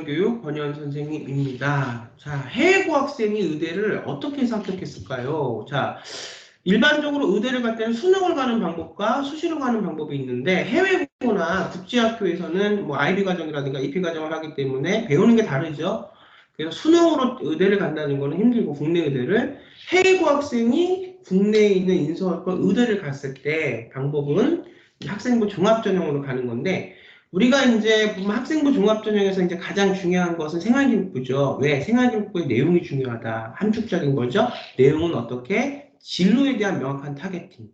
의정교육 권현 선생님입니다. 자, 해외 고학생이 의대를 어떻게 해서 합격했을까요? 자, 일반적으로 의대를 갈 때는 수능을 가는 방법과 수시로 가는 방법이 있는데 해외고나 국제학교에서는 뭐 IB 과정이라든가 EP 과정을 하기 때문에 배우는 게 다르죠. 그래서 수능으로 의대를 간다는 거는 힘들고 국내 의대를 해외 고학생이 국내에 있는 인서울권 의대를 갔을 때 방법은 학생부 종합전형으로 가는 건데 우리가 이제 보면 학생부 종합전형에서 이제 가장 중요한 것은 생활기록부죠. 왜? 생활기록부의 내용이 중요하다. 함축적인 거죠. 내용은 어떻게? 진로에 대한 명확한 타겟팅.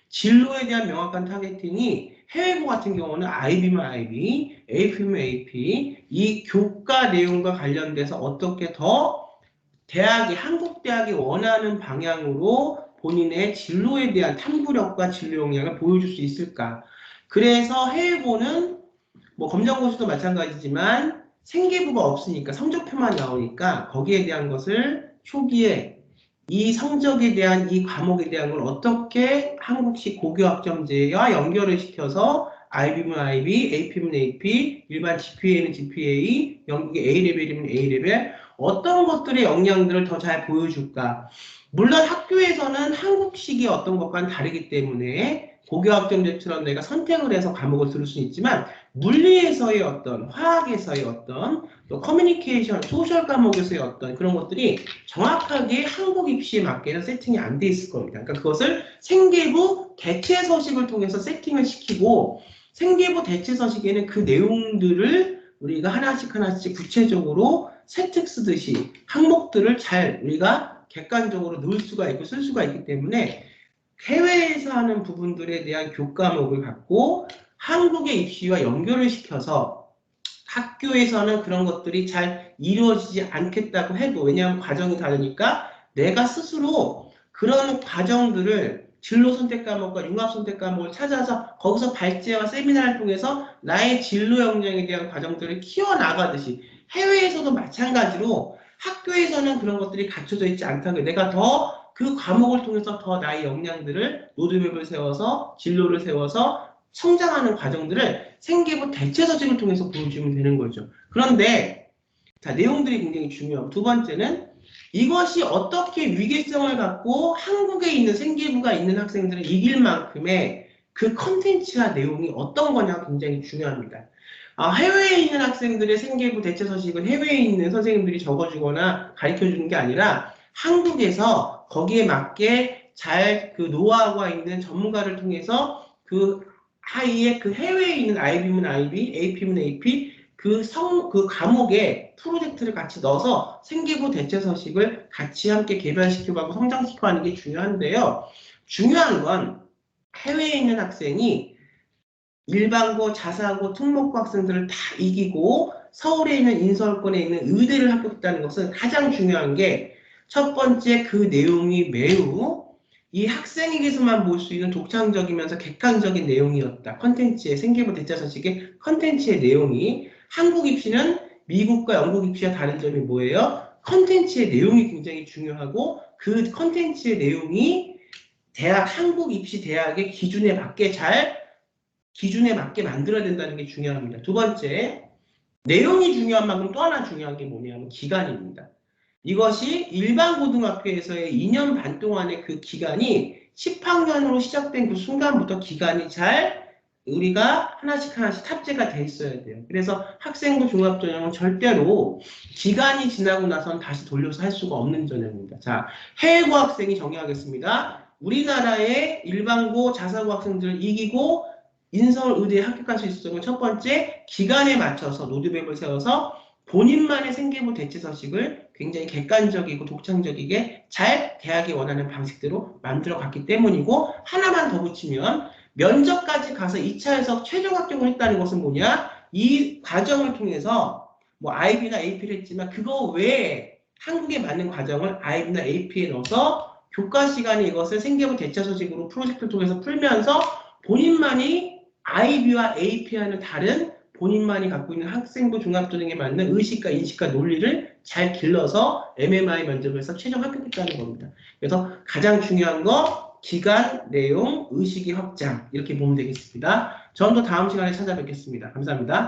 진로에 대한 명확한 타겟팅이 해외고 같은 경우는 IB면 IB, AP면 AP, 이 교과 내용과 관련돼서 어떻게 더 대학이, 한국 대학이 원하는 방향으로 본인의 진로에 대한 탐구력과 진로 역량을 보여줄 수 있을까? 그래서 해외고는 뭐 검정고시도 마찬가지지만 생계부가 없으니까 성적표만 나오니까 거기에 대한 것을 초기에 이 성적에 대한 이 과목에 대한 걸 어떻게 한국식 고교학점제와 연결을 시켜서 IB면 IB, AP면 AP, 일반 GPA는 GPA, 영국의 A레벨이면 A레벨 어떤 것들의 역량들을 더 잘 보여줄까? 물론 학교에서는 한국식이 어떤 것과는 다르기 때문에 고교학점제처럼 내가 선택을 해서 과목을 들을 수는 있지만 물리에서의 어떤 화학에서의 어떤 또 커뮤니케이션, 소셜 과목에서의 어떤 그런 것들이 정확하게 한국 입시에 맞게는 세팅이 안 돼 있을 겁니다. 그러니까 그것을 생계부 대체 서식을 통해서 세팅을 시키고 생계부 대체 서식에는 그 내용들을 우리가 하나씩 구체적으로 세특 쓰듯이 항목들을 잘 우리가 객관적으로 넣을 수가 있고 쓸 수가 있기 때문에 해외에서 하는 부분들에 대한 교과목을 갖고 한국의 입시와 연결을 시켜서 학교에서는 그런 것들이 잘 이루어지지 않겠다고 해도 왜냐하면 과정이 다르니까 내가 스스로 그런 과정들을 진로 선택 과목과 융합 선택 과목을 찾아서 거기서 발제와 세미나를 통해서 나의 진로 역량에 대한 과정들을 키워나가듯이 해외에서도 마찬가지로 학교에서는 그런 것들이 갖춰져 있지 않다고 내가 더 그 과목을 통해서 더 나의 역량들을 로드맵을 세워서 진로를 세워서 성장하는 과정들을 생계부 대체서식을 통해서 보여주면 되는 거죠. 그런데 자 내용들이 굉장히 중요하고 두 번째는 이것이 어떻게 위계성을 갖고 한국에 있는 생계부가 있는 학생들을 이길 만큼의 그 컨텐츠와 내용이 어떤 거냐가 굉장히 중요합니다. 해외에 있는 학생들의 생계부 대체서식을 해외에 있는 선생님들이 적어주거나 가르쳐주는 게 아니라 한국에서 거기에 맞게 잘 그 노하우가 있는 전문가를 통해서 그 하이에 그 해외에 있는 IB면 IB, AP면 AP 그 과목에 프로젝트를 같이 넣어서 생계부 대체서식을 같이 함께 개발시켜가고 성장시켜가는 게 중요한데요. 중요한 건 해외에 있는 학생이 일반고, 자사고, 특목고 학생들을 다 이기고 서울에 있는 인서울권에 있는 의대를 합격했다는 것은 가장 중요한 게 첫 번째 그 내용이 매우 이 학생에게서만 볼 수 있는 독창적이면서 객관적인 내용이었다. 컨텐츠의 생계부 대체서식의 컨텐츠의 내용이 한국 입시는 미국과 영국 입시와 다른 점이 뭐예요? 컨텐츠의 내용이 굉장히 중요하고 그 컨텐츠의 내용이 대학 한국 입시 대학의 기준에 맞게 만들어야 된다는 게 중요합니다. 두 번째, 내용이 중요한 만큼 또 하나 중요한 게 뭐냐면 기간입니다. 이것이 일반 고등학교에서의 2년 반 동안의 그 기간이 10학년으로 시작된 그 순간부터 기간이 잘 우리가 하나씩 탑재가 돼 있어야 돼요. 그래서 학생부 종합전형은 절대로 기간이 지나고 나선 다시 돌려서 할 수가 없는 전형입니다. 자, 해외고 학생이 정의하겠습니다. 우리나라의 일반고 자사고 학생들을 이기고 인서울 의대에 합격할 수 있었던 첫 번째, 기간에 맞춰서 로드맵을 세워서 본인만의 생계부 대체서식을 굉장히 객관적이고 독창적이게 잘 대학이 원하는 방식대로 만들어 갔기 때문이고 하나만 더 붙이면 면접까지 가서 2차에서 최종 합격을 했다는 것은 뭐냐? 이 과정을 통해서 뭐 IB나 AP를 했지만 그거 외에 한국에 맞는 과정을 IB나 AP에 넣어서 교과 시간에 이것을 생계부 대체서식으로 프로젝트를 통해서 풀면서 본인만이 IB와 AP와는 다른 본인만이 갖고 있는 학생부 종합전형에 맞는 의식과 인식과 논리를 잘 길러서 MMI 면접에서 최종 합격했다는 겁니다. 그래서 가장 중요한 거 기간, 내용, 의식의 확장 이렇게 보면 되겠습니다. 저는 또 다음 시간에 찾아뵙겠습니다. 감사합니다.